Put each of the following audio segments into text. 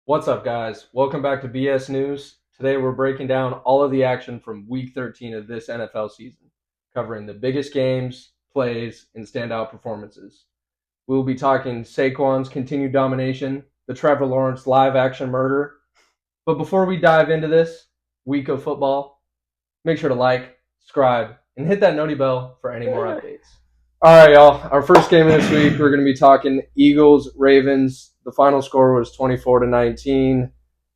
What's up, guys? Welcome back to BS News. Today we're breaking down all of the action from Week 13 of this NFL season, covering the biggest games, plays, and standout performances. We will be talking Saquon's continued domination, the Trevor Lawrence live action murder. But before we dive into this week of football, make sure to like, subscribe, and hit that noti bell for any more updates. All right, y'all. Our first game of this week, we're going to be talking Eagles Ravens. The final score was 24-19.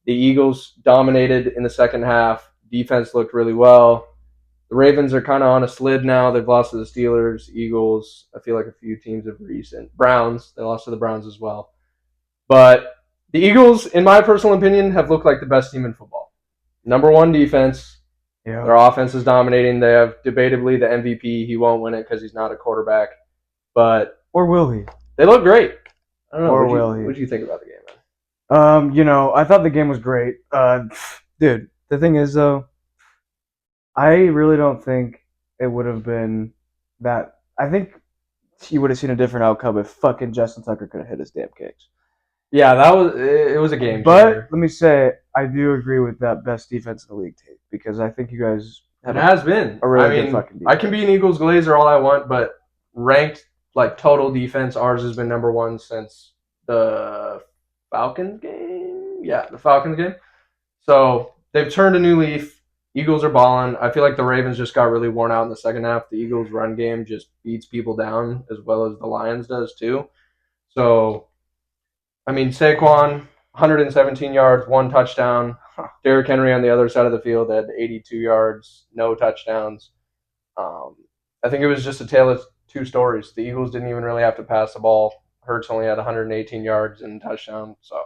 The Eagles dominated in the second half. Defense looked really well. The Ravens are kind of on a slid now. They've lost to the Steelers, Eagles. I feel like a few teams of recent. Browns. They lost to the Browns as well. But the Eagles, in my personal opinion, have looked like the best team in football. Number one defense. Yeah. Their offense is dominating. They have debatably the MVP. He won't win it because he's not a quarterback. But Or will he? they look great. I don't know. Or What will he? do you think about the game, man? I thought the game was great. Dude, the thing is though, I really don't think it would have been that. I think you would have seen a different outcome if fucking Justin Tucker could have hit his damn kicks. Yeah, it was a game But changer. let me say, I do agree with that best defense in the league take because I think you guys It has been. a really I good mean, fucking I defense. can be an Eagles glazer all I want, but ranked like total defense, ours has been number one since the Falcons game. Yeah, the Falcons game. So they've turned a new leaf. Eagles are balling. I feel like the Ravens just got really worn out in the second half. The Eagles' run game just beats people down as well as the Lions does too. So, I mean, Saquon, 117 yards, one touchdown. Derrick Henry on the other side of the field had 82 yards, no touchdowns. I think it was just a tale of two stories. The Eagles didn't even really have to pass the ball. Hurts only had 118 yards and a touchdown. So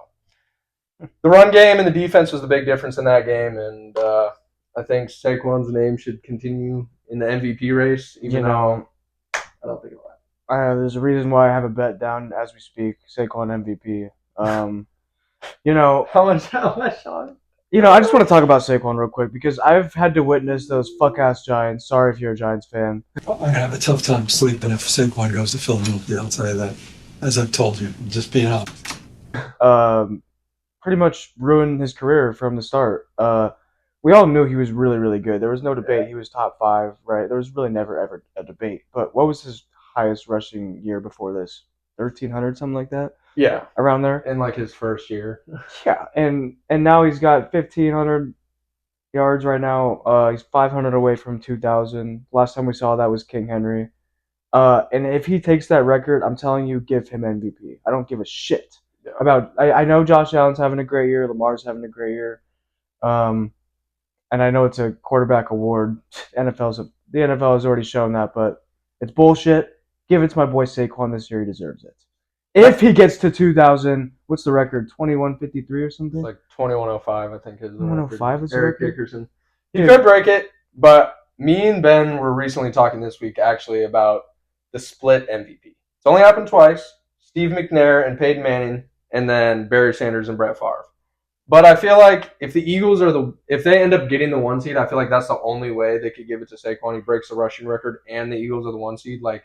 the run game and the defense was the big difference in that game. And I think Saquon's name should continue in the MVP race, even though I don't think it'll happen. There's a reason why I have a bet down as we speak. Saquon MVP. How much, Sean? I just want to talk about Saquon real quick because I've had to witness those fuck ass Giants. Sorry if you're a Giants fan. I'm gonna have a tough time sleeping if Saquon goes to Philadelphia. I'll tell you that. As I've told you, just being honest. Pretty much ruined his career from the start. We all knew he was really, really good. There was no debate. He was top 5, right? There was really never ever a debate. But what was his highest rushing year before this? 1,300, something like that. Yeah, around there. in like his first year. Yeah, and now he's got 1,500 yards right now. He's 500 away from 2,000. Last time we saw that was King Henry. And if he takes that record, I'm telling you, give him MVP. I don't give a shit about. I know Josh Allen's having a great year. Lamar's having a great year. And I know it's a quarterback award. The NFL has already shown that, but it's bullshit. Give it to my boy Saquon this year. He deserves it. If he gets to 2,000, what's the record? 2153 or something? It's like 2105, I think is the 2105 is the Eric record? Dickerson. He could break it, but me and Ben were recently talking this week actually about the split MVP. It's only happened twice. Steve McNair and Peyton Manning, and then Barry Sanders and Brett Favre. But I feel like if the Eagles if they end up getting the 1 seed, I feel like that's the only way they could give it to Saquon. He breaks the rushing record, and the Eagles are the 1 seed. Like,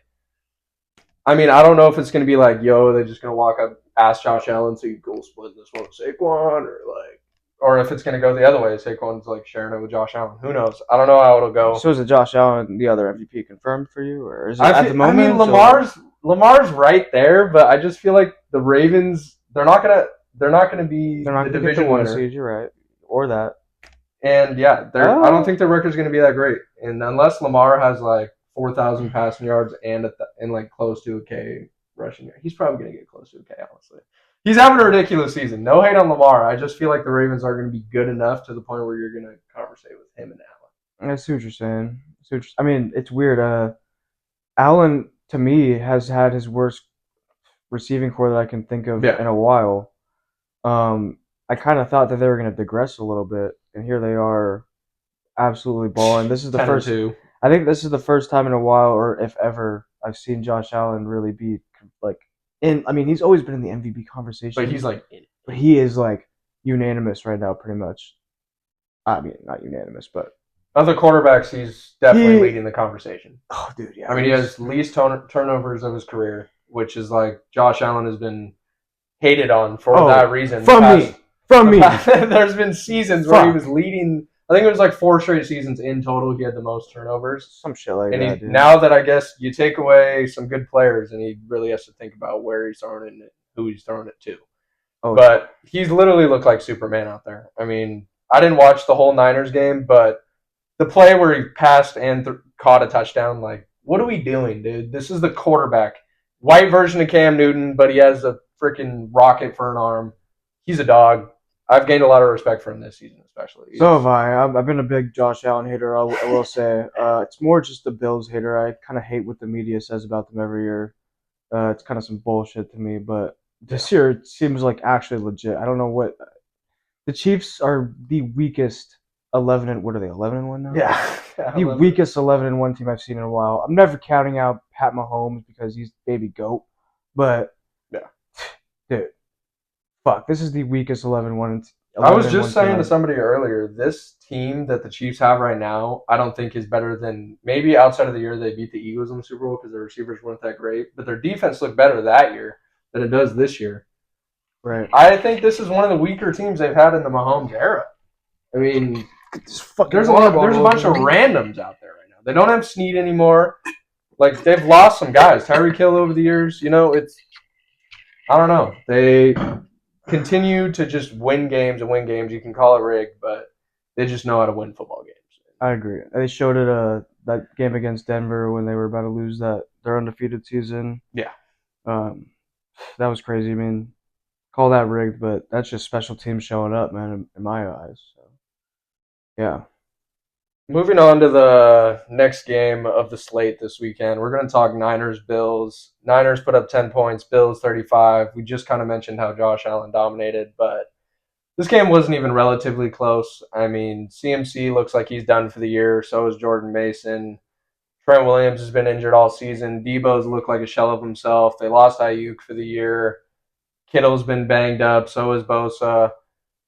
I mean, I don't know if it's going to be like, yo, they're just going to walk up, ask Josh Allen to go split this one with Saquon, or if it's going to go the other way. Saquon's like sharing it with Josh Allen. Who knows? I don't know how it'll go. So is it Josh Allen, the other MVP, confirmed for you, or is it at the moment? I mean, Lamar's right there, but I just feel like the Ravens, they're not gonna be they're not the going to get division the 1 winner. seed. You're right, or that. And yeah, I don't think their record's going to be that great. And unless Lamar has like 4,000 passing yards and like close to a K rushing yard, he's probably going to get close to a K. Honestly, he's having a ridiculous season. No hate on Lamar. I just feel like the Ravens are going to be good enough to the point where you're going to conversate with him and Allen. I see what you're saying. I mean, it's weird. Allen to me has had his worst receiving core that I can think of in a while. I kind of thought that they were going to digress a little bit, and here they are, absolutely balling. This is the first. I think this is the first time in a while, or if ever, I've seen Josh Allen really be like in. I mean, he's always been in the MVP conversation, but he's like, but he is like unanimous right now, pretty much. I mean, not unanimous, but other quarterbacks, he's definitely leading the conversation. Oh, dude, yeah. I mean, he has least turnovers of his career, which is like Josh Allen has been hated on for that reason. From me. From me. There's been seasons where he Fuck. was leading. I think it was like 4 straight seasons in total. He had the most turnovers. Some shit like And that, dude. now that I guess you take away some good players, and he really has to think about where he's throwing it and who he's throwing it to. Oh, But he's literally looked like Superman out there. I mean, I didn't watch the whole Niners game, but the play where he passed and caught a touchdown, like, what are we doing, dude? This is the quarterback. White version of Cam Newton, but he has a freaking rocket for an arm. He's a dog. I've gained a lot of respect for him this season, especially. So have I. I've been a big Josh Allen hater, I will say. It's more just the Bills hater. I kind of hate what the media says about them every year. It's kind of some bullshit to me, but this year it seems like actually legit. I don't know what the Chiefs are the weakest 11 and what are they 11-1 now? Yeah. The weakest 11-1 team I've seen in a while. I'm never counting out Pat Mahomes because he's baby goat, but yeah, dude, fuck, this is the weakest 11-1. I was just saying to somebody earlier, this team that the Chiefs have right now, I don't think is better than maybe outside of the year they beat the Eagles in the Super Bowl because their receivers weren't that great, but their defense looked better that year than it does this year. Right. I think this is one of the weaker teams they've had in the Mahomes era. I mean, there's a bunch of randoms out there right now. They don't have Snead anymore. Like, they've lost some guys. Tyreek Hill over the years, I don't know. They continue to just win games and win games. You can call it rigged, but they just know how to win football games. I agree. They showed it that game against Denver when they were about to lose their undefeated season. Yeah. That was crazy. I mean, call that rigged, but that's just special teams showing up, man, in my eyes. So, yeah. Moving on to the next game of the slate this weekend, we're going to talk Niners-Bills. Niners put up 10 points, Bills 35. We just kind of mentioned how Josh Allen dominated, but this game wasn't even relatively close. I mean, CMC looks like he's done for the year. So is Jordan Mason. Trent Williams has been injured all season. Debo's looked like a shell of himself. They lost Ayuk for the year. Kittle's been banged up. So is Bosa.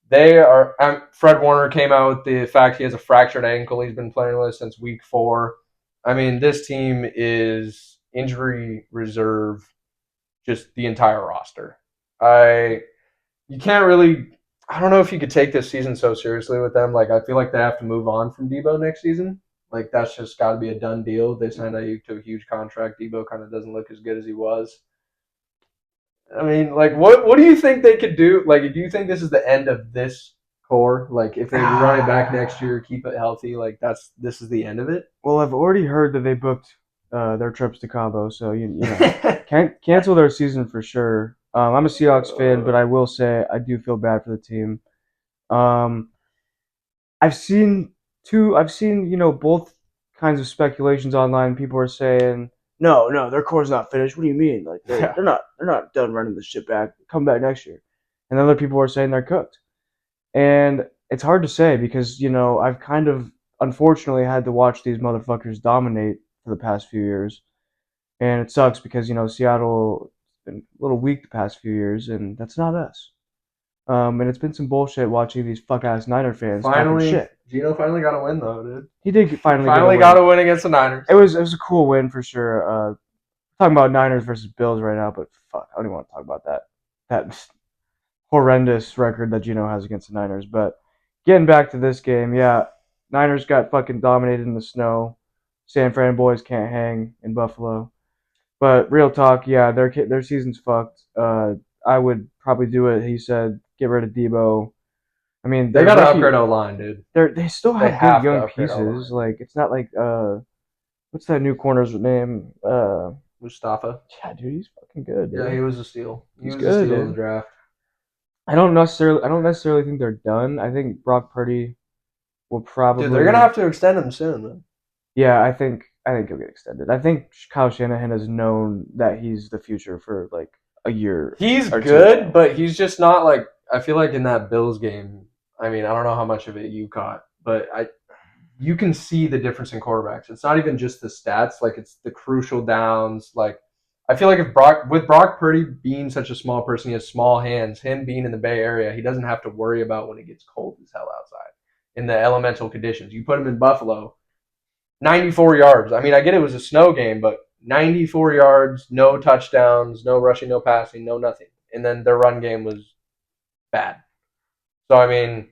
Fred Warner came out with the fact he has a fractured ankle he's been playing with since week 4. I mean, this team is injury reserve, just the entire roster. You can't really, I don't know if you could take this season so seriously with them. Like, I feel like they have to move on from Debo next season. Like, that's just got to be a done deal. They signed Ayuk to a huge contract. Debo kind of doesn't look as good as he was. I mean, like, what do you think they could do? Like, do you think this is the end of this core? Like, if they run it back next year, keep it healthy, like, this is the end of it? Well, I've already heard that they booked their trips to Cabo, so you know, can't cancel their season for sure. I'm a Seahawks fan, but I will say I do feel bad for the team. I've seen both kinds of speculations online. People are saying, no, their core's not finished. What do you mean? Like they're not done running the shit back. Come back next year. And other people are saying they're cooked. And it's hard to say because, I've kind of unfortunately had to watch these motherfuckers dominate for the past few years. And it sucks because, Seattle has been a little weak the past few years, and that's not us. And it's been some bullshit watching these fuck-ass Niner fans talking shit. Gino finally got a win, though, dude. He did finally got a win against the Niners. It was a cool win for sure. Talking about Niners versus Bills right now, but fuck, I don't even want to talk about that horrendous record that Gino has against the Niners. But getting back to this game, yeah, Niners got fucking dominated in the snow. San Fran boys can't hang in Buffalo. But real talk, yeah, their season's fucked. I would probably do it. He said, get rid of Debo. I mean, they got to upgrade O-line, dude. They still have good young pieces. Like, it's not like what's that new corner's name? Mustafa. Yeah, dude, he's fucking good. Dude. Yeah, he was a steal. He's good, a steal dude. in the draft. I don't necessarily think they're done. I think Brock Purdy will probably. Dude, they're gonna have to extend him soon, man. Yeah, I think he'll get extended. I think Kyle Shanahan has known that he's the future for like a year. He's good, but he's just not like. I feel like in that Bills game. I mean, I don't know how much of it you caught, but you can see the difference in quarterbacks. It's not even just the stats; like it's the crucial downs. Like I feel like with Brock Purdy being such a small person, he has small hands. Him being in the Bay Area, he doesn't have to worry about when it gets cold as hell outside in the elemental conditions. You put him in Buffalo, 94 yards. I mean, I get it was a snow game, but 94 yards, no touchdowns, no rushing, no passing, no nothing. And then their run game was bad. So, I mean,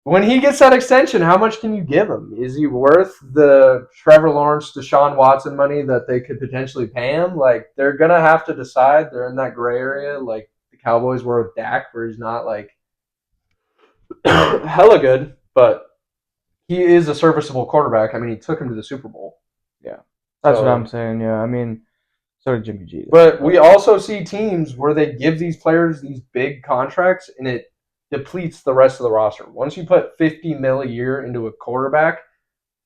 when he gets that extension, how much can you give him? Is he worth the Trevor Lawrence, Deshaun Watson money that they could potentially pay him? Like, they're going to have to decide. They're in that gray area, like the Cowboys were with Dak, where he's not, like, hella good, but he is a serviceable quarterback. I mean, he took him to the Super Bowl. Yeah. That's So- what I'm saying. Yeah, I mean, so did Jimmy G. But we also see teams where they give these players these big contracts and it depletes the rest of the roster. Once you put $50 million a year into a quarterback,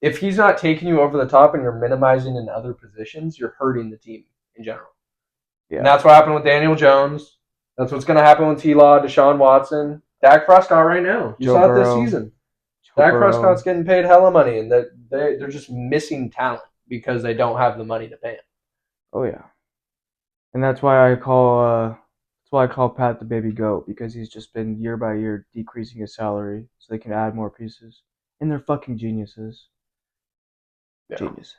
if he's not taking you over the top and you're minimizing in other positions, you're hurting the team in general. Yeah. And that's what happened with Daniel Jones. That's what's going to happen with T-Law, Deshaun Watson, Dak Prescott right now. You Joe saw it this Burrow. season. Joe Dak Burrow. Prescott's getting paid hella money, and they're just missing talent because they don't have the money to pay him. Oh yeah, and that's why I call Pat the baby goat, because he's just been year by year decreasing his salary so they can add more pieces, and they're fucking geniuses. Yeah. Geniuses.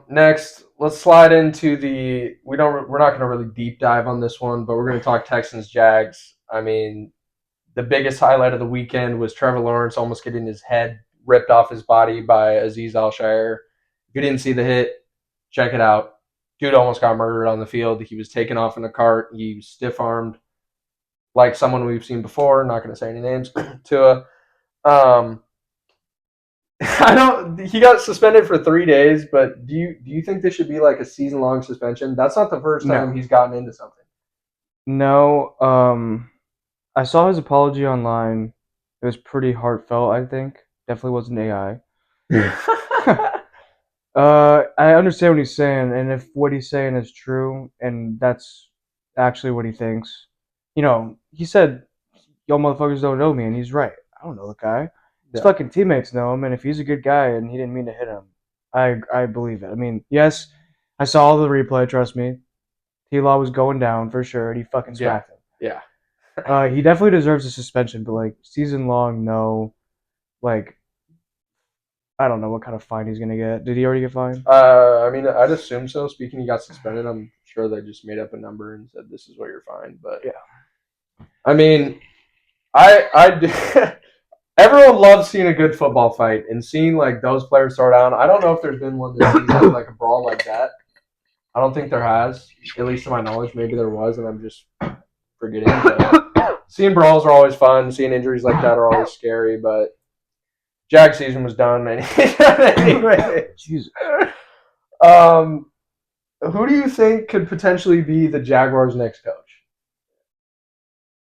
Next, let's slide into we're not going to really deep dive on this one, but we're going to talk Texans Jags. I mean, the biggest highlight of the weekend was Trevor Lawrence almost getting his head ripped off his body by Azeez Al-Shaair. If you didn't see the hit, check it out. Dude almost got murdered on the field. He was taken off in a cart. He was stiff-armed like someone we've seen before. Not going to say any names. Tua. He got suspended for 3 days, but do you think this should be like a season-long suspension? That's not the first time he's gotten into something. No, I saw his apology online. It was pretty heartfelt, I think. Definitely wasn't AI. I understand what he's saying, and if what he's saying is true, and that's actually what he thinks, he said, "Y'all motherfuckers don't know me," and he's right. I don't know the guy. His Yeah. fucking teammates know him, and if he's a good guy and he didn't mean to hit him, I believe it. I mean, yes, I saw the replay. Trust me, T-Law was going down for sure, and he fucking smacked him. Yeah. He definitely deserves a suspension, but like season long, no. Like, I don't know what kind of fine he's gonna get. Did he already get fined? I mean, I'd assume so. Speaking, he got suspended. I'm sure they just made up a number and said this is what you're fined. But Yeah. I mean, I everyone loves seeing a good football fight and seeing like those players throw down. I don't know if there's been one this season like a brawl like that. I don't think there has, at least to my knowledge. Maybe there was, and I'm just forgetting. But seeing brawls are always fun. Seeing injuries like that are always scary. But Jag season was done anyway. Jesus. Who do you think could potentially be the Jaguars' next coach?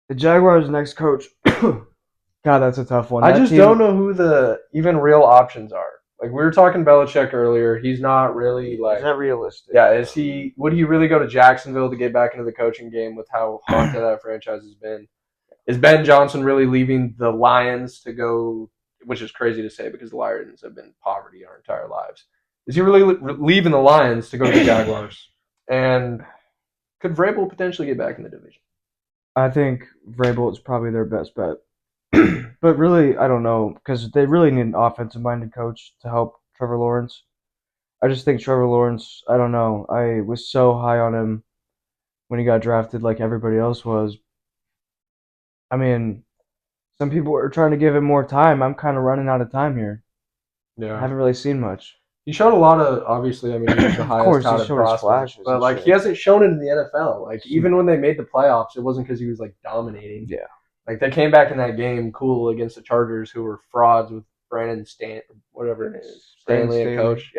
The Jaguars' next coach. God, that's a tough one. I That just team- don't know who the even real options are. Like we were talking Belichick earlier, he's not really like. Is that realistic? Yeah, is he? Would he really go to Jacksonville to get back into the coaching game with how haunted that franchise has been? Is Ben Johnson really leaving the Lions to go? Which is crazy to say because the Lions have been poverty our entire lives. Is he really leaving the Lions to go to the Jaguars? And could Vrabel potentially get back in the division? I think Vrabel is probably their best bet. But really, I don't know, because they really need an offensive-minded coach to help Trevor Lawrence. I just think Trevor Lawrence, I don't know. I was so high on him when he got drafted like everybody else was. I mean, some people are trying to give him more time. I'm kind of running out of time here. I Yeah, haven't really seen much. he showed a lot of. Obviously, I mean, he's the Of highest course, he touted showed his prospect, flashes but and like shit. he hasn't shown it in the NFL. Like even when they made the playoffs, it wasn't because he was like dominating. Yeah. Like they came back in that game cool against the Chargers, who were frauds with Brandon whatever it is, Stanley, Staley. a coach.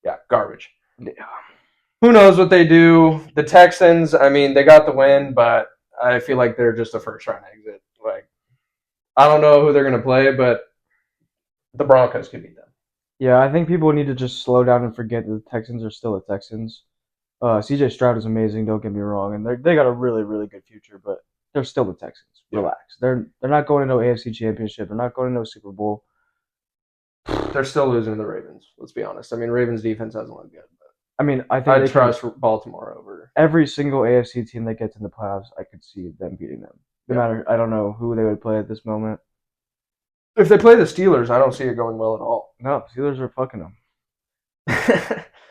Yeah, garbage. Yeah. Who knows what they do? The Texans, I mean, they got the win, but I feel like they're just a first round exit. Like I don't know who they're gonna play, but the Broncos could beat them. Yeah, I think people need to just slow down and forget that the Texans are still the Texans. CJ Stroud is amazing, don't get me wrong, and they got a really, really good future, but they're still the Texans. Yeah. Relax. They're not going to no AFC Championship. They're not going to no Super Bowl. They're still losing to the Ravens. Let's be honest. I mean, Ravens defense hasn't looked good, I mean, I think but I they can- trust Baltimore over. every single AFC team that gets in the playoffs, I could see them beating them. No Yeah. matter, I don't know who they would play at this moment. If they play the Steelers, I don't see it going well at all. No, Steelers are fucking them.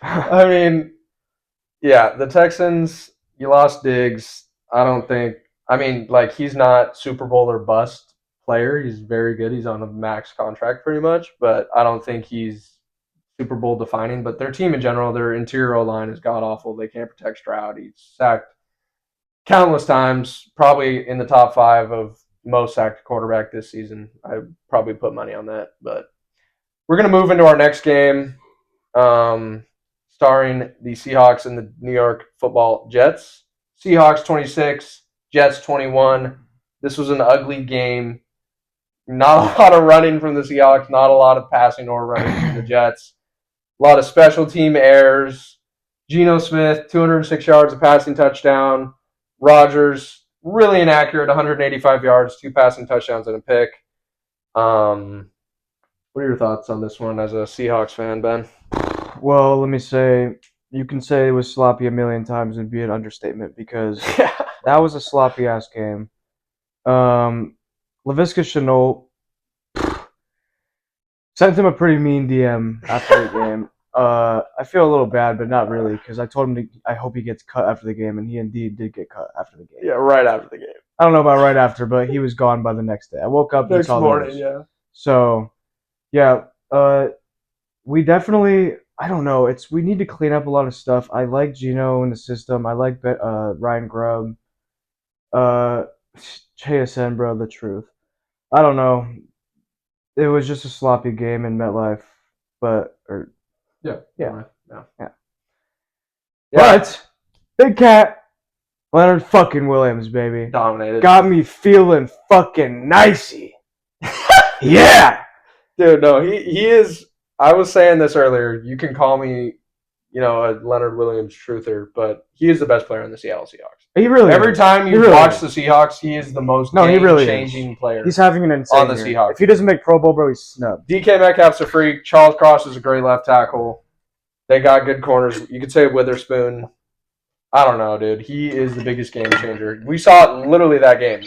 I mean, yeah, the Texans, you lost Diggs. I don't think I mean, like he's not Super Bowl or bust player. He's very good. He's on a max contract pretty much, but I don't think he's Super Bowl defining. But their team in general, their interior O line is god awful. They can't protect Stroud. He's sacked countless times, probably in the top 5 of most sacked quarterback this season. I probably put money on that. But we're gonna move into our next game, starring the Seahawks and the New York Football Jets. Seahawks 26, Jets 21. This was an ugly game. Not a lot of running from the Seahawks, not a lot of passing or running from the Jets. A lot of special team errors. Geno Smith, 206 yards, a passing touchdown. Rodgers, really inaccurate, 185 yards, 2 passing touchdowns and a pick. What are your thoughts on this one as a Seahawks fan, Ben? Well, let me say, you can say it was sloppy a million times and be an understatement because that was a sloppy ass game. Laviska Shenault sent him a pretty mean DM after the game. I feel a little bad, but not really, because I told him I hope he gets cut after the game, and he indeed did get cut after the game. Yeah, right after the game. I don't know about right after, but he was gone by the next day. I woke up and saw the news. Yeah. So, yeah, we definitely. I don't know. We need to clean up a lot of stuff. I like Geno in the system. I like Ryan Grubb. JSN, bro, the truth. I don't know. It was just a sloppy game in MetLife, Yeah. Yeah. Yeah. But Big Cat, Leonard fucking Williams, baby, Dominated. got me feeling fucking nicey. Yeah, Dude, no, he is. I was saying this earlier. You can call me, a Leonard Williams truther, but he is the best player in the Seattle Seahawks. he really. Every is. time you He really watch is. the Seahawks, he is the most No, he really is. changing player. He's having an insane on the year. Seahawks. If he doesn't make Pro Bowl, bro, he's snubbed. DK Metcalf's a freak. Charles Cross is a great left tackle. They got good corners. You could say Witherspoon. I don't know, dude. He is the biggest game changer. We saw it literally that game.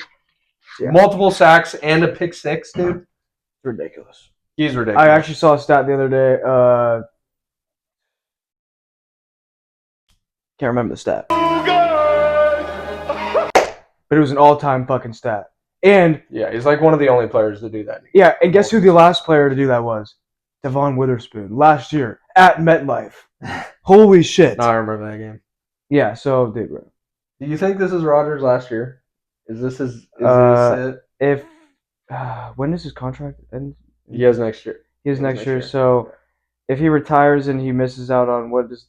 Yeah. Multiple sacks and a pick 6, dude. It's ridiculous. He's ridiculous. I actually saw a stat the other day. Can't remember the stat. But it was an all-time fucking stat. And Yeah, he's like one of the only players to do that. yeah, and guess who the last player to do that was? Devon Witherspoon last year at MetLife. Holy shit. No, I remember that game. Yeah, so dude, bro. Do you think this is Rodgers last year? Is this this it? If when does his contract end? He has next year. He has next year. So if he retires and he misses out on what's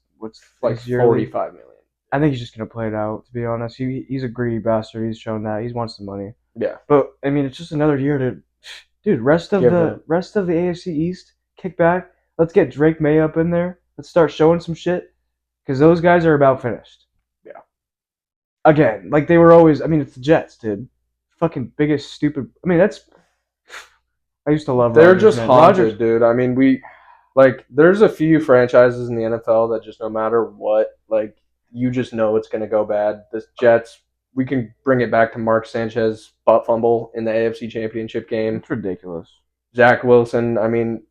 Like his yearly, 45 million. I think he's just gonna play it out. To be honest, he's a greedy bastard. He's shown that he wants the money. Yeah. But I mean, it's just another year to, dude. Rest of Give the him. rest of the AFC East, kick back. Let's get Drake May up in there. Let's start showing some shit, because those guys are about finished. Yeah. Again, like they were always. I mean, it's the Jets, dude. Fucking biggest stupid. I mean, that's. I used to love. They're Rodgers, just man. haunted, Rodgers. dude. I mean, there's a few franchises in the NFL that just no matter what, like, you just know it's going to go bad. The Jets, we can bring it back to Mark Sanchez butt fumble in the AFC Championship game. It's ridiculous. Zach Wilson, I mean,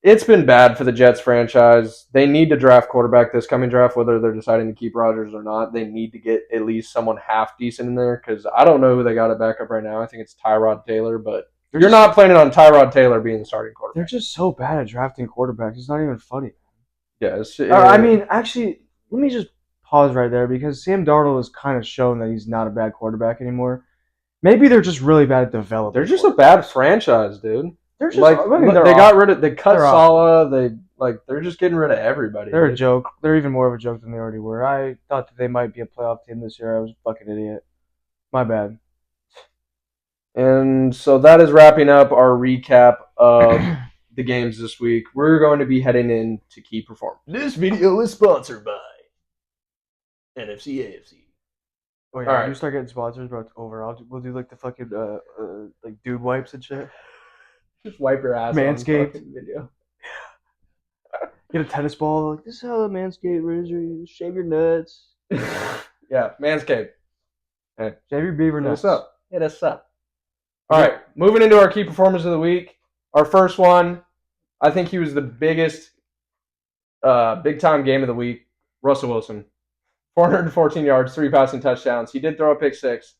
it's been bad for the Jets franchise. They need to draft quarterback this coming draft, whether they're deciding to keep Rodgers or not. They need to get at least someone half decent in there, because I don't know who they got at backup right now. I think it's Tyrod Taylor, but you're not planning on Tyrod Taylor being the starting quarterback. They're just so bad at drafting quarterbacks. It's not even funny. Yeah, I mean, actually, let me just pause right there, because Sam Darnold has kind of shown that he's not a bad quarterback anymore. Maybe they're just really bad at developing. they're just a bad franchise, dude. They're just Like, I mean, they cut They're Saleh. They're just getting rid of everybody. They're a dude. joke. They're even more of a joke than they already were. I thought that they might be a playoff team this year. I was a fucking idiot. My bad. And so that is wrapping up our recap of the games this week. We're going to be heading into key performance. This video is sponsored by NFC AFC. Oh yeah, All right. you start getting sponsors, bro. It's over. We'll do like the fucking like dude wipes and shit. Just wipe your ass. Manscaped. On fucking video. Get a tennis ball. Like, this is how the Manscaped razor. You shave your nuts. Yeah, Manscaped. Shave your beaver Hit nuts. us up. Hit us up. All right, moving into our key performance of the week. Our first one, I think he was the biggest big-time game of the week. Russell Wilson. 414 yards, 3 passing touchdowns. He did throw a pick 6,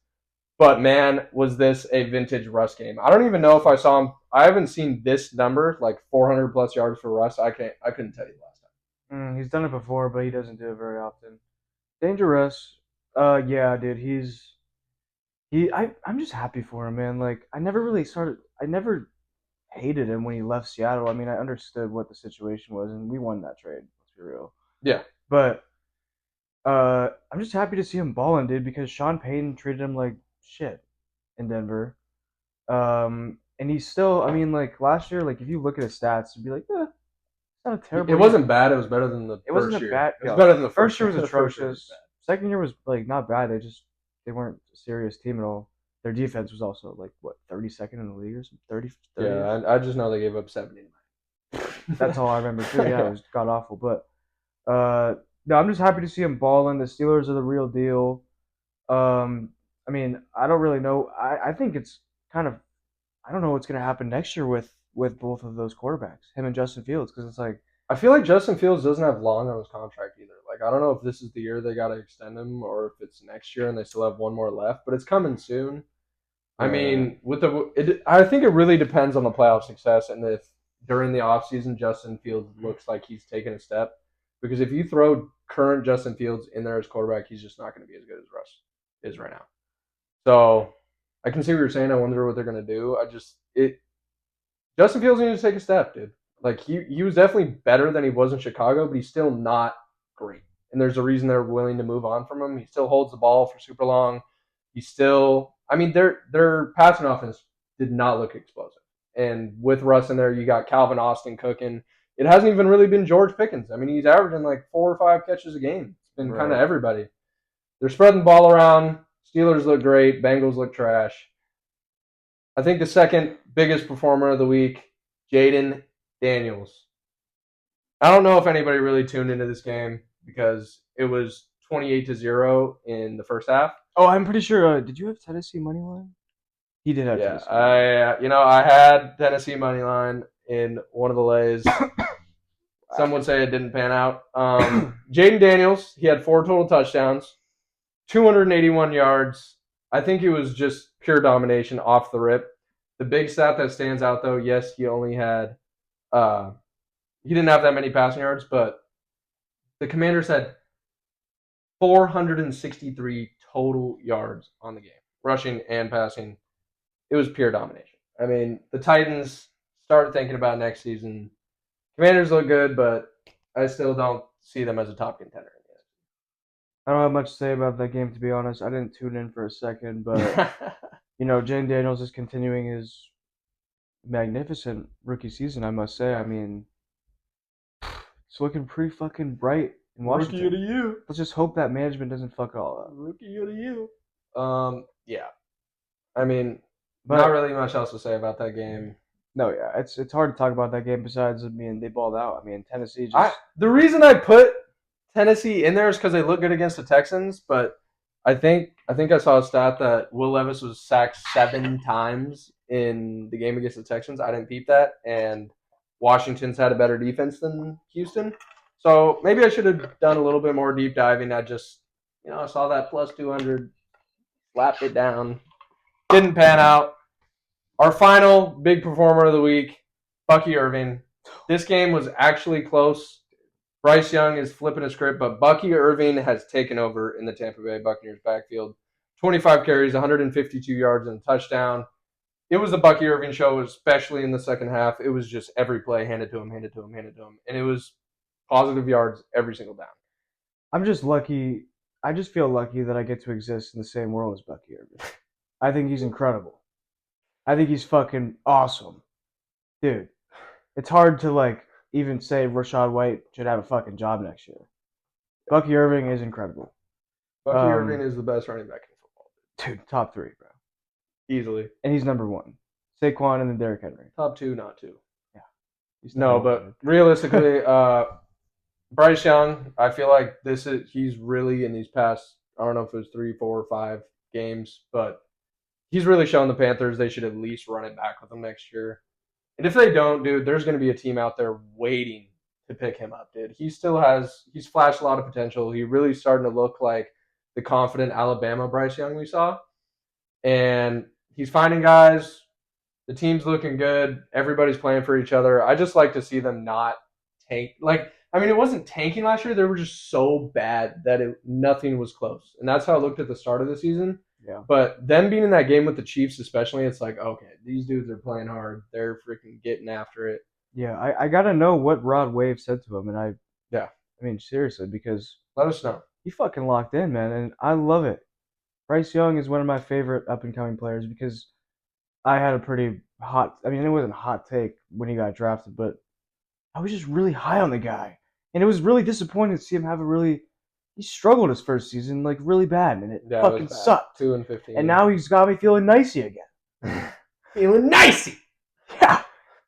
But man, was this a vintage Russ game? I don't even know if I saw him. I haven't seen this number, like 400 plus yards for Russ. I couldn't tell you last time. He's done it before, but he doesn't do it very often. Dangerous. Yeah, dude. I'm just happy for him, man. Like, I never hated him when he left Seattle. I mean, I understood what the situation was, and we won that trade. Let's be real. Yeah. But I'm just happy to see him balling, dude, because Sean Payton treated him like shit in Denver. And he's still, I mean, like last year, like if you look at his stats, you'd be like, it's not a terrible. It wasn't bad. It was better than the It wasn't first a year. bad. It was better than the first year year. was The first year was atrocious. Second year was like not bad. They weren't a serious team at all. Their defense was also like what 32nd in the league or something. 30. Yeah, I just know they gave up 70. That's all I remember too. Yeah, it was god awful. But no, I'm just happy to see him balling. The Steelers are the real deal. I mean, I don't really know. I think it's kind of I don't know what's gonna happen next year with both of those quarterbacks, him and Justin Fields, because it's like I feel like Justin Fields doesn't have long on his contract either. Like I don't know if this is the year they got to extend him or if it's next year and they still have one more left, but it's coming soon. I mean, I think it really depends on the playoff success and if during the offseason Justin Fields looks like he's taken a step. Because if you throw current Justin Fields in there as quarterback, he's just not going to be as good as Russ is right now. So I can see what you're saying. I wonder what they're going to do. Justin Fields needs to take a step, dude. Like he was definitely better than he was in Chicago, but he's still not great. And there's a reason they're willing to move on from him. He still holds the ball for super long. He's still, I mean, their passing offense did not look explosive. And with Russ in there, you got Calvin Austin cooking. It hasn't even really been George Pickens. I mean, he's averaging like 4 or 5 catches a game. It's been kind of everybody. They're spreading the ball around. Steelers look great. Bengals look trash. I think the second biggest performer of the week, Jaden Daniels. I don't know if anybody really tuned into this game because it was 28-0 in the first half. Oh, I'm pretty sure. Did you have Tennessee money line? He did have Tennessee. I had Tennessee money line in one of the lays. Some would say it didn't pan out. Jaden Daniels, he had 4 total touchdowns, 281 yards. I think it was just pure domination off the rip. The big stat that stands out, though, yes, he only had he didn't have that many passing yards, but the Commanders had 463 total yards on the game, rushing and passing. It was pure domination. I mean, the Titans start thinking about next season. Commanders look good, but I still don't see them as a top contender. I don't have much to say about that game, to be honest. I didn't tune in for a second, but Jane Daniels is continuing his magnificent rookie season, I must say. I mean, it's looking pretty fucking bright in Washington. Rookie of the year. Let's just hope that management doesn't fuck it all up. Rookie of the year. Yeah. I mean, not really much else to say about that game. No, yeah, it's hard to talk about that game. Besides, I mean, they balled out. I mean, Tennessee just. The reason I put Tennessee in there is because they look good against the Texans, but I think I saw a stat that Will Levis was sacked 7 times in the game against the Texans. I didn't peep that, and Washington's had a better defense than Houston. So maybe I should have done a little bit more deep diving. I just, I saw that plus 200, slapped it down. Didn't pan out. Our final big performer of the week, Bucky Irving. This game was actually close. Bryce Young is flipping a script, but Bucky Irving has taken over in the Tampa Bay Buccaneers backfield. 25 carries, 152 yards, and a touchdown. It was the Bucky Irving show, especially in the second half. It was just every play handed to him. And it was positive yards every single down. I'm just lucky. I just feel lucky that I get to exist in the same world as Bucky Irving. I think he's incredible. I think he's fucking awesome. Dude, it's hard to even say Rachaad White should have a fucking job next year. Bucky Irving is incredible. Bucky Irving is the best running back in football. Dude, top 3, bro. Easily. And he's number 1. Saquon and then Derrick Henry. Top 2, not 2. Yeah. No, but realistically, Bryce Young, I feel like he's really in these past, I don't know if it was 3, 4, or 5 games, but he's really shown the Panthers they should at least run it back with him next year. And if they don't, dude, there's going to be a team out there waiting to pick him up, dude. He's flashed a lot of potential. He really starting to look like the confident Alabama Bryce Young we saw. and he's finding guys. The team's looking good. Everybody's playing for each other. I just like to see them not tank. Like, I mean, it wasn't tanking last year. They were just so bad that nothing was close. And that's how I looked at the start of the season. Yeah. But them being in that game with the Chiefs, especially, it's like, okay, these dudes are playing hard. They're freaking getting after it. Yeah, I gotta know what Rod Wave said to him, and I mean seriously, because Let us know. he fucking locked in, man, and I love it. Bryce Young is one of my favorite up and coming players because I had a pretty hot. I mean, it wasn't a hot take when he got drafted, but I was just really high on the guy, and it was really disappointing to see him have a really. He struggled his first season like really bad, and it Yeah, fucking it was bad. sucked. 2-15. And now he's got me feeling nicey again. feeling nicey. Yeah,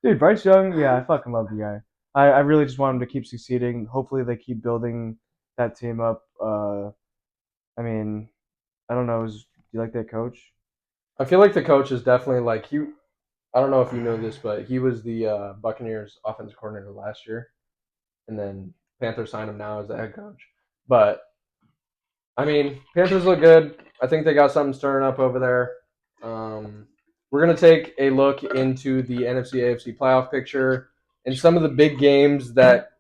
dude, Bryce Young. Yeah, I fucking love the guy. I really just want him to keep succeeding. Hopefully, they keep building that team up. I mean, I don't know. Do you like that coach? I feel like the coach is definitely like he. I don't know if you know this, but he was the Buccaneers offensive coordinator last year, and then Panthers signed him now as the head coach. But I mean, Panthers look good. I think they got something stirring up over there. We're gonna take a look into the NFC AFC playoff picture and some of the big games that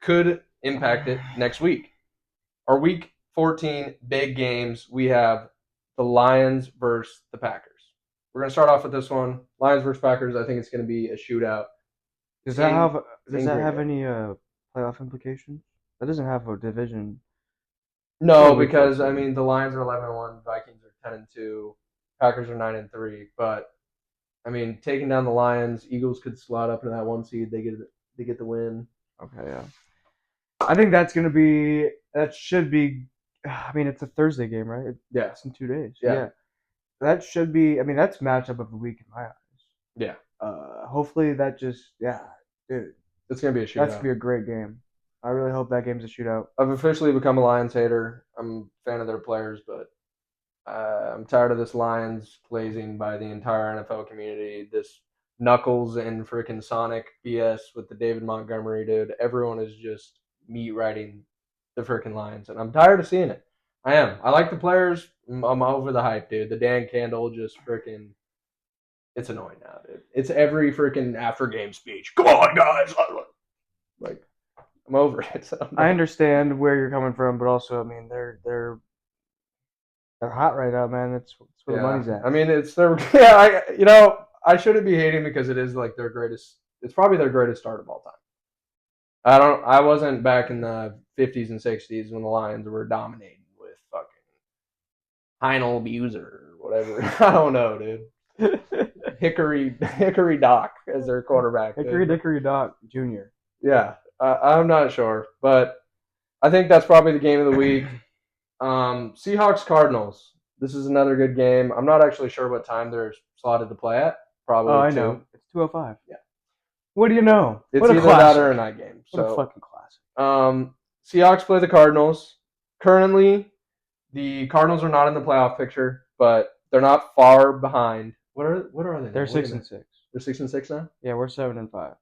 could impact it next week. Our Week 14 big games. We have the Lions versus the Packers. We're gonna start off with this one. Lions versus Packers. I think it's gonna be a shootout. Does that have Green any playoff implications? That doesn't have a division. No, Yeah, we because fucked I up. mean the Lions are 11-1, Vikings are 10-2, Packers are 9-3. But I mean, taking down the Lions, Eagles could slot up into that one seed. They get the win. Okay, yeah. I think that should be. I mean, it's a Thursday game, right? Yeah, It's in 2 days. Yeah. That should be. I mean, that's matchup of the week in my eyes. yeah. Hopefully that just dude, It's gonna be a that's gonna shootout. be a great game. I really hope that game's a shootout. I've officially become a Lions hater. I'm a fan of their players, but I'm tired of this Lions glazing by the entire NFL community. This Knuckles and freaking Sonic BS with the David Montgomery dude. Everyone is just meat riding the freaking Lions, and I'm tired of seeing it. I am. I like the players. I'm over the hype, dude. The Dan Candle just freaking. It's annoying now, dude. It's every freaking after game speech. Come on, guys. Like, I'm over it. I understand where you're coming from, but also, I mean, they're hot right now, man. That's where the money's at. I mean, it's their yeah. I shouldn't be hating because it is like their greatest. It's probably their greatest start of all time. I wasn't back in the 50s and 60s when the Lions were dominating with fucking Heinel Buser or whatever. I don't know, dude. Hickory Doc as their quarterback. Hickory dude. Dickory Doc Jr. Yeah, I'm not sure, but I think that's probably the game of the week. Seahawks Cardinals. This is another good game. I'm not actually sure what time they're slotted to play at. Probably. Oh, I 2. know. It's 2:05. Yeah. What do you know? It's What a either classic. that or a night game. What a So, fucking classic. Seahawks play the Cardinals. Currently, the Cardinals are not in the playoff picture, but they're not far behind. What are they? now? They're Wait a 6-6. minute. They're 6-6 now. Yeah, we're 7-5.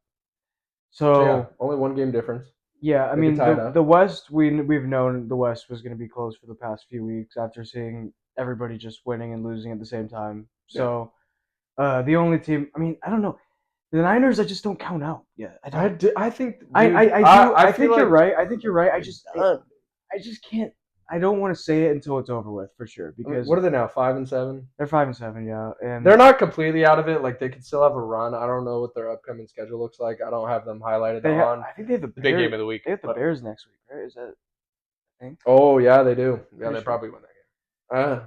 So yeah, So only one game difference. yeah, I They mean could tie it up. the West we've known the West was going to be close for the past few weeks after seeing everybody just winning and losing at the same time. So the only team, I mean, I don't know. The Niners, I just don't count out. Yeah, I don't. I think. Dude, I feel think you're like- right. I think you're right. I just can't. I don't want to say it until it's over with for sure because What are they now? 5-7. they're 5-7. Yeah, and They're not completely out of it. Like they could still have a run. I don't know what their upcoming schedule looks like. I don't have them highlighted on I think they have the the big Bears, game of the week. They have the but- Bears next week, right? Is that? I think. Oh yeah, they do. Yeah, Pretty they sure. probably win that game.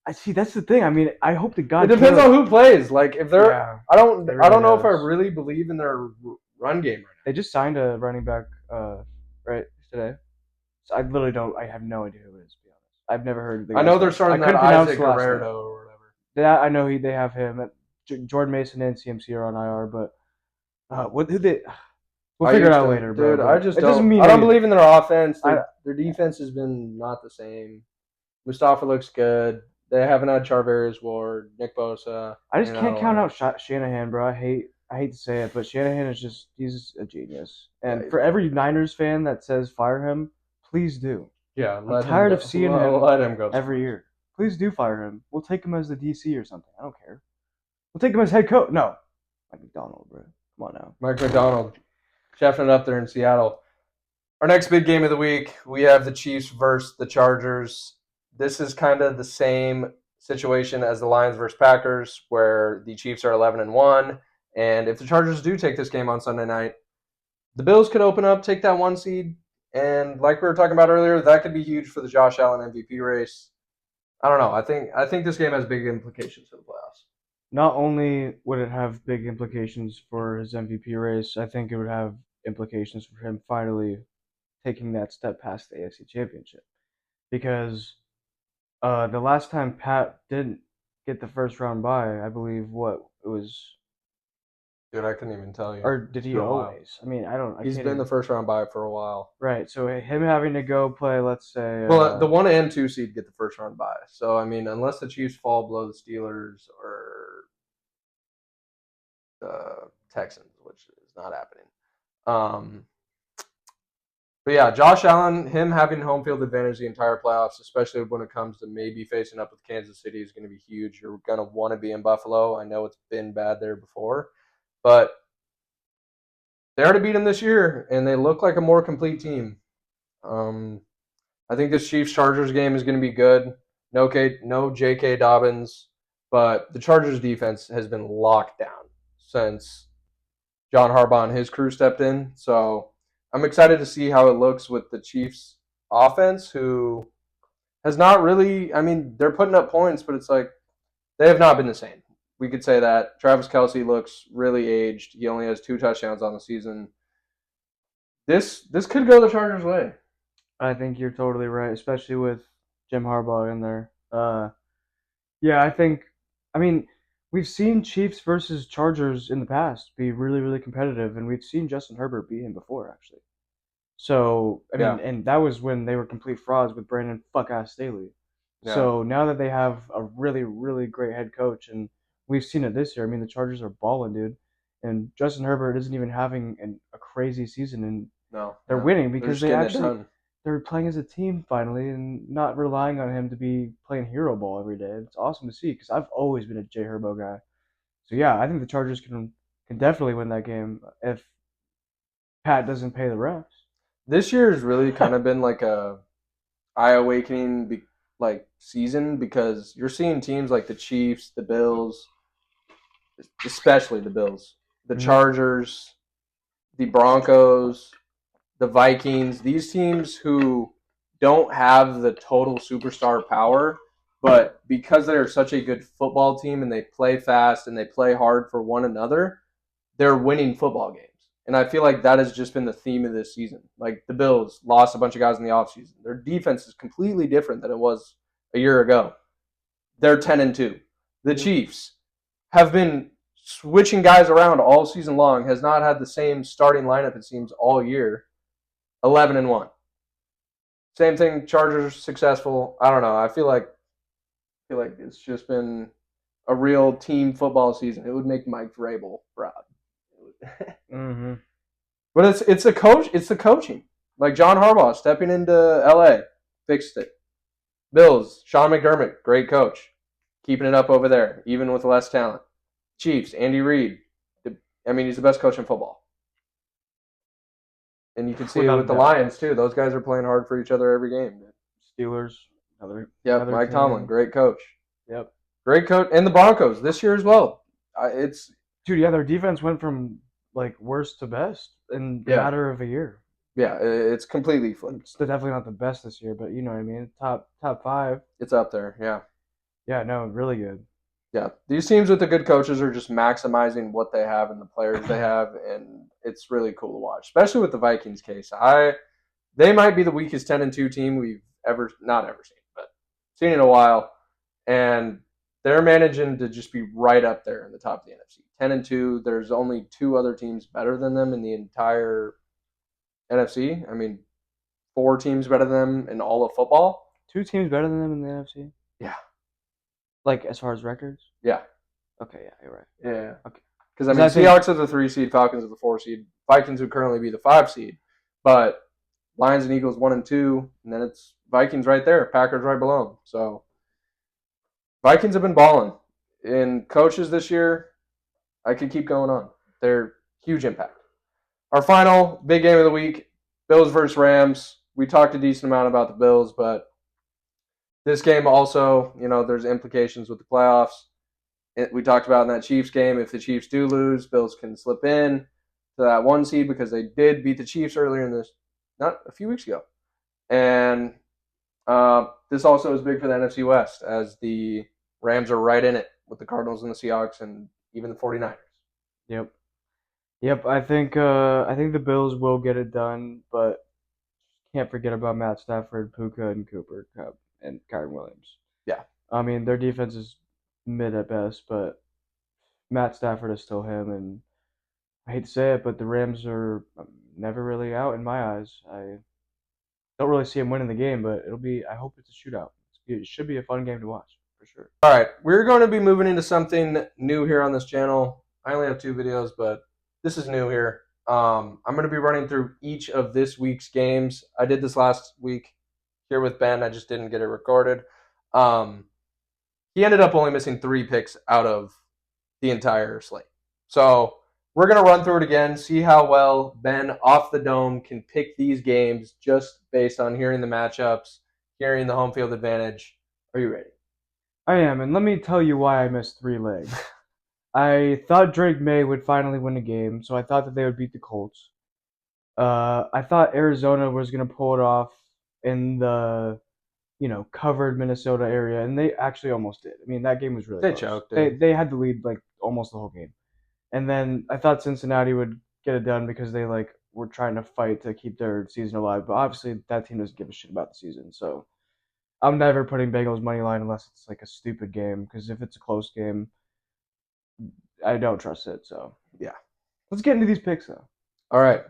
I see. That's the thing. I mean, I hope to God. It depends on who plays. Like if they're, Yeah, I don't It know really if I does. really believe in their run game right they just signed a running back, right today. So I literally don't. I have no idea who it is. To be honest, I've never heard of the now. I guy's know they're name. starting I that couldn't pronounce Isaac the last name. Guerrero or whatever. That I know they have him. Jordan Mason and CMC are on IR, but who they? We'll figure it out later, bro. Dude, but I just it doesn't don't. mean I don't anything. believe in their offense. I- Their defense has been not the same. Mustafa looks good. They haven't had Charvarius Ward, Nick Bosa. I just you can't know, count out Shanahan, bro. I hate to say it, but Shanahan is he's a genius. And Yeah, he's for good. every Niners fan that says fire him, please do. Yeah, I'm tired of seeing him let him go. every year. please do fire him. We'll take him as the DC or something. I don't care. We'll take him as head coach. No, Mike McDonald, bro. Come on now. Mike McDonald, chefing it up there in Seattle. Our next big game of the week, we have the Chiefs versus the Chargers. This is kind of the same situation as the Lions versus Packers, where the Chiefs are 11-1, and if the Chargers do take this game on Sunday night, the Bills could open up, take that 1 seed, and like we were talking about earlier, that could be huge for the Josh Allen MVP race. I don't know. I think this game has big implications for the playoffs. Not only would it have big implications for his MVP race, I think it would have implications for him finally taking that step past the AFC Championship. Because the last time Pat didn't get the first round bye, I believe it was, Dude, I couldn't even tell you. or did he It's been a while. always? I mean, I don't. I He's can't been even- the first round bye for a while. right. So him having to go play, let's say, Well, the 1 and 2 seed get the first round bye. So I mean, unless the Chiefs fall below the Steelers or the Texans, which is not happening. But yeah, Josh Allen, him having home field advantage the entire playoffs, especially when it comes to maybe facing up with Kansas City, is going to be huge. You're going to want to be in Buffalo. I know it's been bad there before, but they already beat them this year, and they look like a more complete team. I think this Chiefs-Chargers game is going to be good. No J.K. Dobbins, but the Chargers defense has been locked down since John Harbaugh and his crew stepped in. So I'm excited to see how it looks with the Chiefs offense, who has not really, I mean, they're putting up points, but it's like they have not been the same. We could say that. Travis Kelce looks really aged. He only has 2 touchdowns on the season. This could go the Chargers' way. I think you're totally right, especially with Jim Harbaugh in there. Yeah, I mean, we've seen Chiefs versus Chargers in the past be really, really competitive, and we've seen Justin Herbert beat him before, actually. So, I mean, Yeah. and that was when they were complete frauds with Brandon fuck-ass Staley. Yeah. So now that they have a really, really great head coach, and we've seen it this year, I mean, the Chargers are balling, dude. And Justin Herbert isn't even having a crazy season, and No. they're winning because They're just getting it done. they're playing as a team finally and not relying on him to be playing hero ball every day. It's awesome to see because I've always been a Jay Herbo guy. So yeah, I think the Chargers can definitely win that game if Pat doesn't pay the refs. This year has really kind of been like a eye-awakening season, because you're seeing teams like the Chiefs, the Bills, especially the Bills, the Mhm. Chargers, the Broncos, the Vikings, these teams who don't have the total superstar power, but because they're such a good football team and they play fast and they play hard for one another, they're winning football games. And I feel like that has just been the theme of this season. Like the Bills lost a bunch of guys in the offseason. Their defense is completely different than it was a year ago. They're 10-2. The Chiefs have been switching guys around all season long, has not had the same starting lineup, it seems, all year. 11-1. Same thing, Chargers successful. I don't know. I feel like it's just been a real team football season. It would make Mike Vrabel proud. Mm-hmm. But it's the coaching. Like John Harbaugh stepping into LA, fixed it. Bills, Sean McDermott, great coach, keeping it up over there, even with less talent. Chiefs, Andy Reid. I mean, he's the best coach in football. And you can see it Without with the a doubt. Lions too. Those guys are playing hard for each other every game. Steelers, another Mike team. Tomlin, great coach. Yep. Great coach. And the Broncos this year as well. Dude, yeah, their defense went from like worst to best in a Yeah. matter of a year. It's completely flipped. It's definitely not the best this year, but you know what I mean. Top 5. It's up there, yeah. Yeah, no, really good. Yeah, these teams with the good coaches are just maximizing what they have and the players they have, and it's really cool to watch, especially with the Vikings case. They might be the weakest 10-2 team we've not ever seen, but seen in a while, and they're managing to just be right up there in the top of the NFC. 10-2, there's only 2 other teams better than them in the entire NFC. I mean, 4 teams better than them in all of football. 2 teams better than them in the NFC? Yeah. Like, as far as records? Yeah. Okay, yeah, you're right. Yeah. Okay. Because, I mean, Seahawks are the 3 seed, Falcons are the 4 seed. Vikings would currently be the 5 seed. But Lions and Eagles 1 and 2, and then it's Vikings right there, Packers right below them. So Vikings have been balling. And coaches this year, I could keep going on. They're huge impact. Our final big game of the week, Bills versus Rams. We talked a decent amount about the Bills, but this game also, there's implications with the playoffs. We talked about in that Chiefs game, if the Chiefs do lose, Bills can slip in to that 1 seed because they did beat the Chiefs earlier in this, not a few weeks ago. And this also is big for the NFC West, as the Rams are right in it with the Cardinals and the Seahawks and even the 49ers. Yep. I think the Bills will get it done, but can't forget about Matt Stafford, Puka, and Cooper Kupp, and Kyren Williams. Yeah. I mean, their defense is mid at best, but Matt Stafford is still him, and I hate to say it, but the Rams are never really out in my eyes. I don't really see him winning the game, but I hope it's a shootout. It should be a fun game to watch, for sure. All right, we're going to be moving into something new here on this channel. I only have 2 videos, but this is new here. I'm going to be running through each of this week's games. I did this last week here with Ben. I just didn't get it recorded. He ended up only missing 3 picks out of the entire slate. So we're going to run through it again, see how well Ben off the dome can pick these games just based on hearing the matchups, hearing the home field advantage. Are you ready? I am, and let me tell you why I missed 3 legs. I thought Drake May would finally win a game, so I thought that they would beat the Colts. I thought Arizona was going to pull it off in the, covered Minnesota area, and they actually almost did. I mean, that game was really They close. choked, They had the lead like almost the whole game. And then I thought Cincinnati would get it done because they were trying to fight to keep their season alive, but obviously that team doesn't give a shit about the season. So I'm never putting Bengals money line unless it's like a stupid game, because if it's a close game, I don't trust it. So yeah, let's get into these picks though. All right,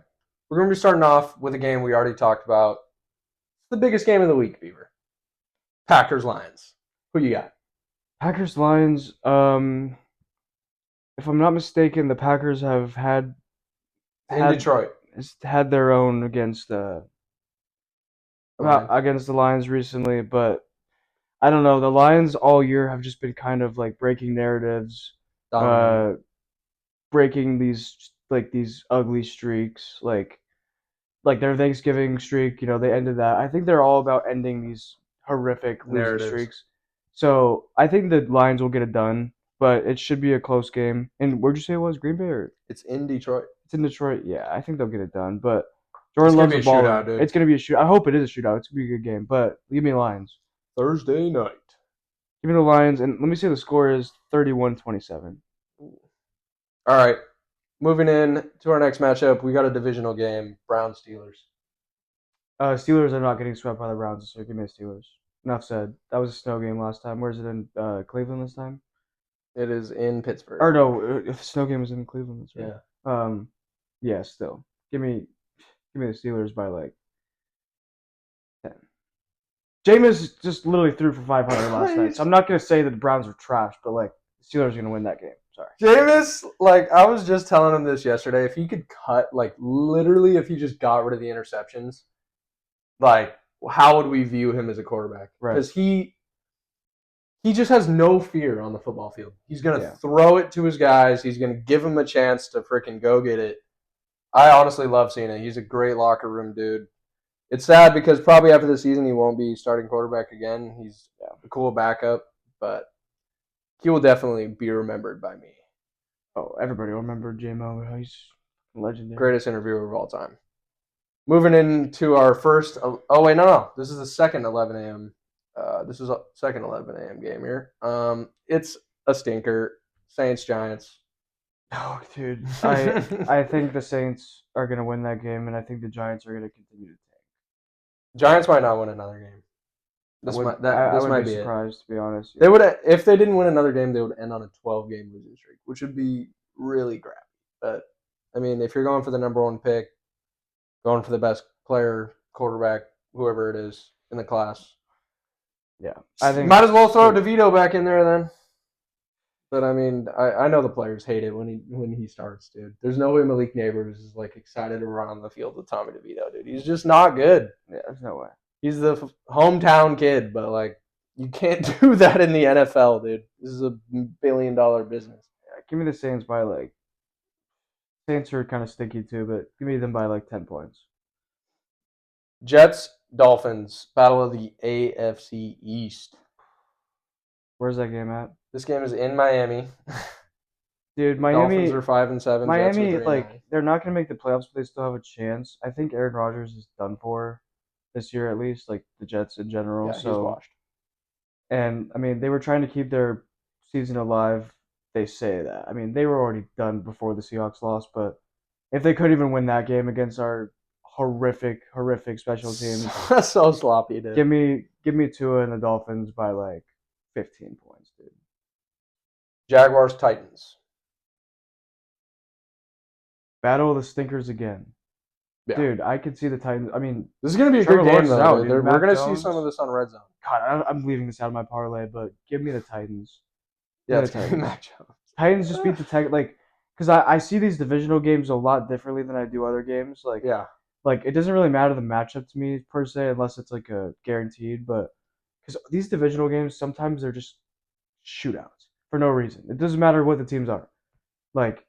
we're going to be starting off with a game we already talked about. It's the biggest game of the week, Beaver. Packers Lions. Who you got? Packers Lions. If I'm not mistaken, the Packers have had Detroit. Had their own against the Lions recently, but I don't know. The Lions all year have just been kind of like breaking narratives, breaking these ugly streaks, like their Thanksgiving streak. They ended that. I think they're all about ending these horrific losing streaks. So I think the Lions will get it done, but it should be a close game. And where'd you say it was? Green Bay? Or? It's in Detroit. It's in Detroit. Yeah, I think they'll get it done. But Jordan loves the ball. Shootout, dude. It's gonna be a shootout. I hope it is a shootout. It's gonna be a good game. But give me Lions. Thursday night. Give me the Lions, and let me say the score is 31-27. All right. Moving in to our next matchup, we got a divisional game, Browns-Steelers. Steelers are not getting swept by the Browns, so give me the Steelers. Enough said. That was a snow game last time. Where is it in Cleveland this time? It is in Pittsburgh. Or no, if the snow game was in Cleveland, that's right. Yeah. Yeah, still. Give me the Steelers by 10. Jameis just literally threw for 500 last night, so I'm not gonna say that the Browns are trash, but the Steelers are gonna win that game. Sorry. Jameis, I was just telling him this yesterday. If he could cut, literally, if he just got rid of the interceptions, how would we view him as a quarterback? Right. Because he just has no fear on the football field. He's gonna throw it to his guys. He's gonna give them a chance to freaking go get it. I honestly love seeing it. He's a great locker room dude. It's sad because probably after the season he won't be starting quarterback again. He's a cool backup, but he will definitely be remembered by me. Oh, everybody will remember J-Mo. He's legendary. Greatest interviewer of all time. Moving into our first. Oh wait, no. This is the second 11 a.m. This is a second 11 a.m. game here. It's a stinker. Saints Giants. Oh, dude. I think the Saints are gonna win that game, and I think the Giants are gonna continue to tank. Giants might not win another game. This might be surprised, to be honest. They would, if they didn't win another game, they would end on a 12-game losing streak, which would be really crappy. But I mean, if you're going for the number 1 pick, going for the best player, quarterback, whoever it is in the class, I think might as well throw DeVito back in there then. But I mean, I know the players hate it when he starts, dude. There's no way Malik Neighbors is excited to run on the field with Tommy DeVito, dude. He's just not good. Yeah, there's no way. He's the hometown kid, but You can't do that in the NFL, dude. This is $1 billion business. Give me the Saints by like. Saints are kind of sticky too, but give me them by like 10 points. Jets, Dolphins, battle of the AFC East. Where's that game at? This game is in Miami. Dude, Dolphins are 5-7. Miami, Jets are 3-9. like they're not gonna make the playoffs, but they still have a chance. I think Aaron Rodgers is done for this year at least, like the Jets in general. Yeah, he's So, washed. and I mean, they were trying to keep their season alive. They say that. I mean, they were already done before the Seahawks lost, but if they could even win that game against our horrific special teams, So sloppy, dude. give me Tua and the Dolphins by like 15 points, dude. Jaguars, Titans. Battle of the stinkers again. Yeah. Dude, I could see the Titans. I mean, This is going to be a Trevor good game, Lawrence is though. out, Dude. dude. We're Mac going to see Jones. some of this on Red Zone. God, I'm leaving this out of my parlay, but give me the Titans. Yeah, the it's going to be Mac Jones. Titans just beat the Tech, like, because I see these divisional games a lot differently than I do other games. Like, Yeah. like it doesn't really matter the matchup to me per se, unless it's like a guaranteed. But because these divisional games sometimes they're just shootouts for no reason. It doesn't matter what the teams are. Like,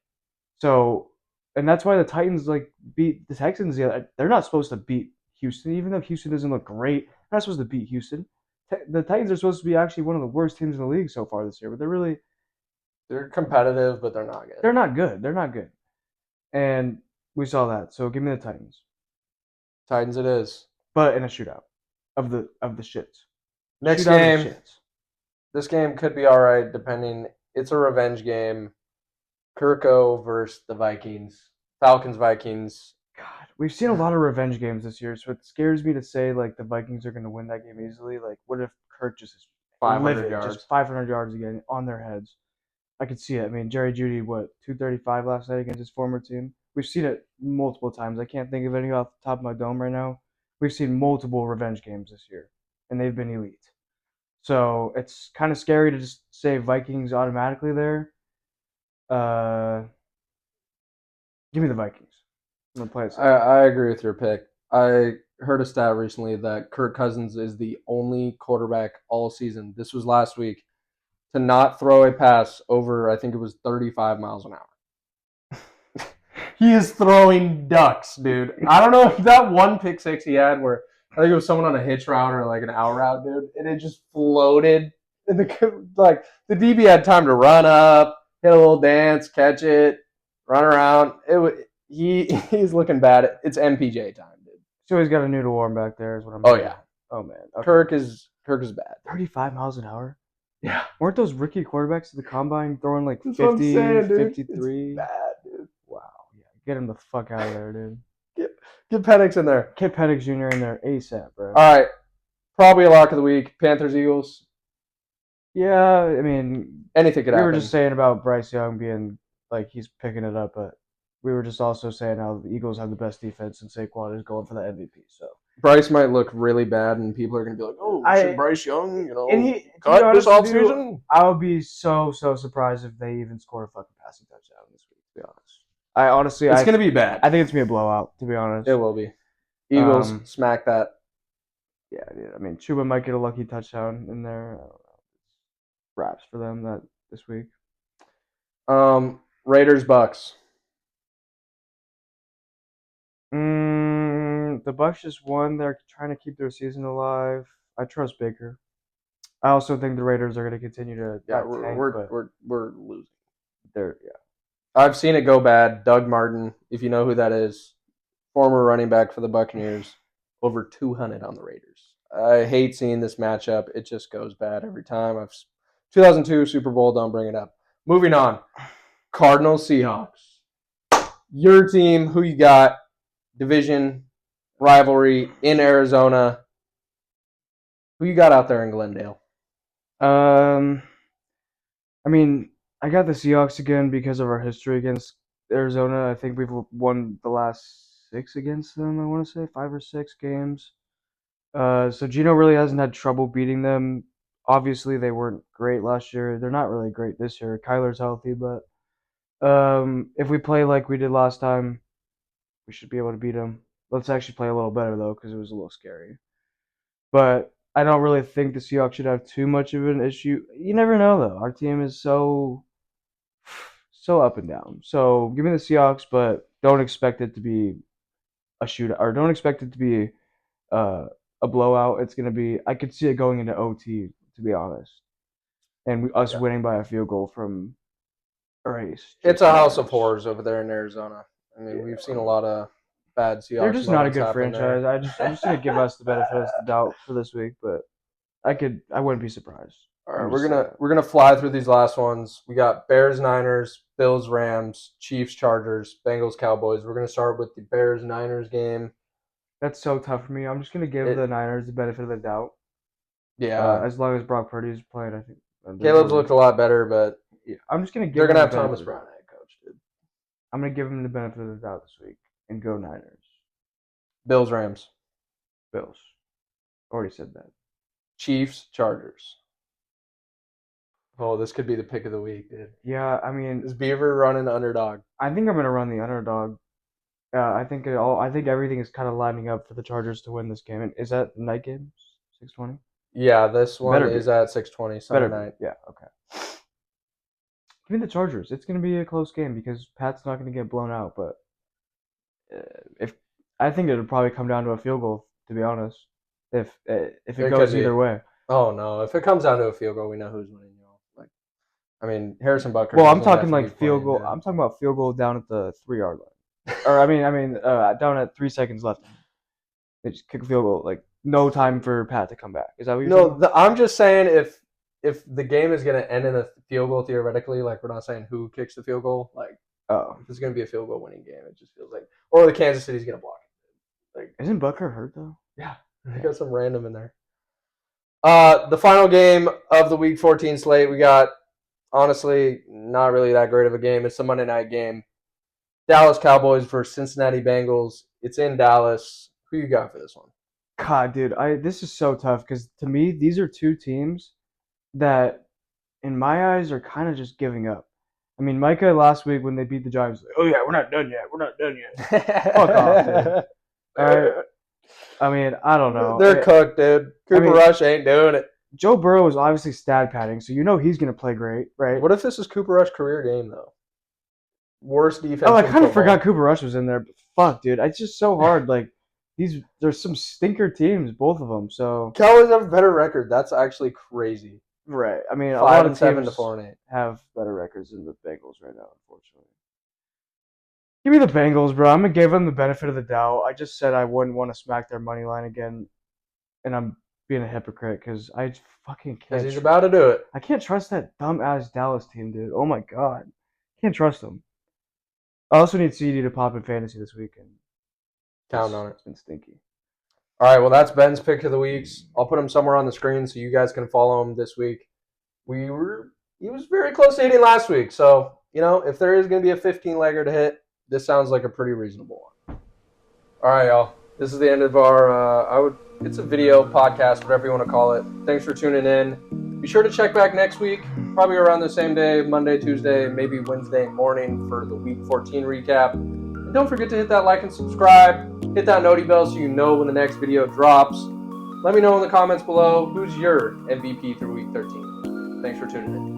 so, and that's why the Titans like beat the Texans. They're not supposed to beat Houston, even though Houston doesn't look great. They're not supposed to beat Houston. The Titans are supposed to be actually one of the worst teams in the league so far this year, but They're competitive, but they're not good. they're not good. They're not good, and we saw that. So give me the Titans, Titans it is. but in a shootout of the shits. Next Shootout of game. the shits. This game could be all right, depending. It's a revenge game. Kirko versus the Vikings. Falcons, Vikings. God, we've seen a lot of revenge games this year, so it scares me to say like the Vikings are going to win that game easily. Like, what if Kirk just is 500 livid, yards. just 500 yards again on their heads? I could see it. I mean, Jerry Jeudy, what 235 last night against his former team. We've seen it multiple times. I can't think of any off the top of my dome right now. We've seen multiple revenge games this year, and they've been elite. So it's kind of scary to just say Vikings automatically there. Give me the Vikings. I'm gonna play it. I agree with your pick. I heard a stat recently that Kirk Cousins is the only quarterback all season. This was last week to not throw a pass over, I think it was 35 miles an hour. He is throwing ducks, dude. I don't know if that one pick six he had where I think it was someone on a hitch route or like an out route, dude, and it just floated. And the DB had time to run up, hit a little dance, catch it, run around. He's looking bad. It's MPJ time, dude. So he's got a noodle warm back there, is what I'm Oh saying. yeah. Oh man. Okay. Kirk is bad. 35 miles an hour. Yeah. Weren't those rookie quarterbacks at the combine throwing like That's what I'm 50, saying, dude. 53? It's bad, dude. Wow. Yeah. Get him the fuck out of there, dude. Get Penix in there. Get Penix Jr. in there ASAP, bro. All right. Probably a lock of the week. Panthers, Eagles. Yeah, I mean, Anything could we happen. were just saying about Bryce Young being like he's picking it up, but we were just also saying how the Eagles have the best defense and Saquon is going for the MVP. So Bryce might look really bad, and people are going to be like, "Oh, should I- Bryce Young, and he, to be cut this honest with you, offseason?" I would be so surprised if they even score a fucking passing touchdown this week. To be honest, I honestly, It's going to be bad. I think it's gonna be a blowout. To be honest, It will be. Eagles smack that. Yeah, dude. I mean, Chuba might get a lucky touchdown in there. I don't know. Wraps for them that this week. Raiders, Bucks. The Bucks just won. They're trying to keep their season alive. I trust Baker. I also think the Raiders are going to continue to Yeah, not tank, but we're losing. they're I've seen it go bad. Doug Martin, if you know who that is, former running back for the Buccaneers, over 200 on the Raiders. I hate seeing this matchup. It just goes bad every time. 2002 Super Bowl, don't bring it up. Moving on. Cardinals, Seahawks. Your team, who you got? Division rivalry in Arizona. Who you got out there in Glendale? I mean, I got the Seahawks again because of our history against Arizona. I think we've won the last 6 against them. I want to say 5 or 6 games. So Gino really hasn't had trouble beating them. Obviously, they weren't great last year. They're not really great this year. Kyler's healthy, but if we play like we did last time, we should be able to beat them. Let's actually play a little better though, because it was a little scary. But I don't really think the Seahawks should have too much of an issue. You never know though. Our team is so up and down. So give me the Seahawks, but don't expect it to be a shootout, or don't expect it to be uh, a blowout. It's gonna be. I could see it going into OT, to be honest, and us Yeah. winning by a field goal from a race. It's a house of horrors over there in Arizona. I mean, we've seen a lot of bad Seahawks. They're just not a moments good happen franchise. there. I'm just gonna give us the benefit of the doubt for this week, but I wouldn't be surprised. All right, I'm we're just gonna saying. we're gonna fly through these last ones. We got Bears, Niners, Bills, Rams, Chiefs, Chargers, Bengals, Cowboys. We're gonna start with the Bears Niners game. That's so tough for me. I'm just gonna give It- the Niners the benefit of the doubt. Yeah, As long as Brock Purdy's playing, I think. Caleb's looked a lot better, but Yeah, I'm just gonna give. they're gonna him have the Thomas benefit- Brown head coach, dude. I'm gonna give him the benefit of the doubt this week and go Niners. Bills, Rams, Bills. Already said that. Chiefs, Chargers. Oh, this could be the pick of the week, dude. Yeah, I mean, Is Beaver running underdog? I think I'm gonna run the underdog. I think I think everything is kind of lining up for the Chargers to win this game. And is that the night game? 6:20. Yeah, this one Better be. is at 6:20 Sunday Better. night. Yeah. Okay. Give me the Chargers. It's gonna be a close game because Pat's not gonna get blown out. But if I think it'll probably come down to a field goal, to be honest. If it It goes could be. either way. Oh no! If it comes down to a field goal, we know who's winning. Like, I mean, Harrison Butker. Well, I'm doesn't have talking to like be field playing, goal. dude. I'm talking about field goal down at the 3-yard line, or I mean, down at 3 seconds left. They just kick a field goal, like no time for Pat to come back. Is that what you're No, saying? I'm just saying if the game is going to end in a field goal theoretically, like we're not saying who kicks the field goal. Like Oh, if it's going to be a field goal winning game, it just feels like, or the Kansas City's going to block it. Like isn't Butker hurt though? they got some random in there. The final game of the Week 14 slate, we got honestly not really that great of a game. It's the Monday night game. Dallas Cowboys versus Cincinnati Bengals. It's in Dallas. Who you got for this one? God, dude, this is so tough because to me, these are two teams that, in my eyes, are kind of just giving up. I mean, Micah last week when they beat the Giants, like, oh yeah, we're not done yet. We're not done yet. Fuck off, dude. All right. I mean, I don't know. They're cooked, dude. Cooper Rush ain't doing it. Joe Burrow is obviously stat padding, so you know he's gonna play great, right? What if this is Cooper Rush's career game though? Worst defense. Oh, I in kind of football. forgot Cooper Rush was in there. But fuck, dude, it's just so hard. Like there's some stinker teams, both of them. So Cowboys have a better record. That's actually crazy. right. I mean, a lot of 5-7 teams to 4-8. have better records than the Bengals right now, unfortunately. Give me the Bengals, bro. I'm gonna give them the benefit of the doubt. I just said I wouldn't want to smack their money line again, and I'm being a hypocrite because I fucking Because can't. he's about to do it. I can't trust that dumb ass Dallas team, dude. Oh my god, can't trust them. I also need CD to pop in fantasy this weekend. Count on it. It's been stinky. All right, well, that's Ben's pick of the weeks. I'll put him somewhere on the screen so you guys can follow him this week. He was very close to hitting last week, so if there is going to be a 15-legger to hit, this sounds like a pretty reasonable one. All right, y'all. This is the end of our it's a video podcast, whatever you want to call it. Thanks for tuning in. Be sure to check back next week, probably around the same day, Monday, Tuesday, maybe Wednesday morning for the Week 14 recap. And don't forget to hit that like and subscribe. Hit that noti bell so you know when the next video drops. Let me know in the comments below who's your MVP through Week 13. Thanks for tuning in.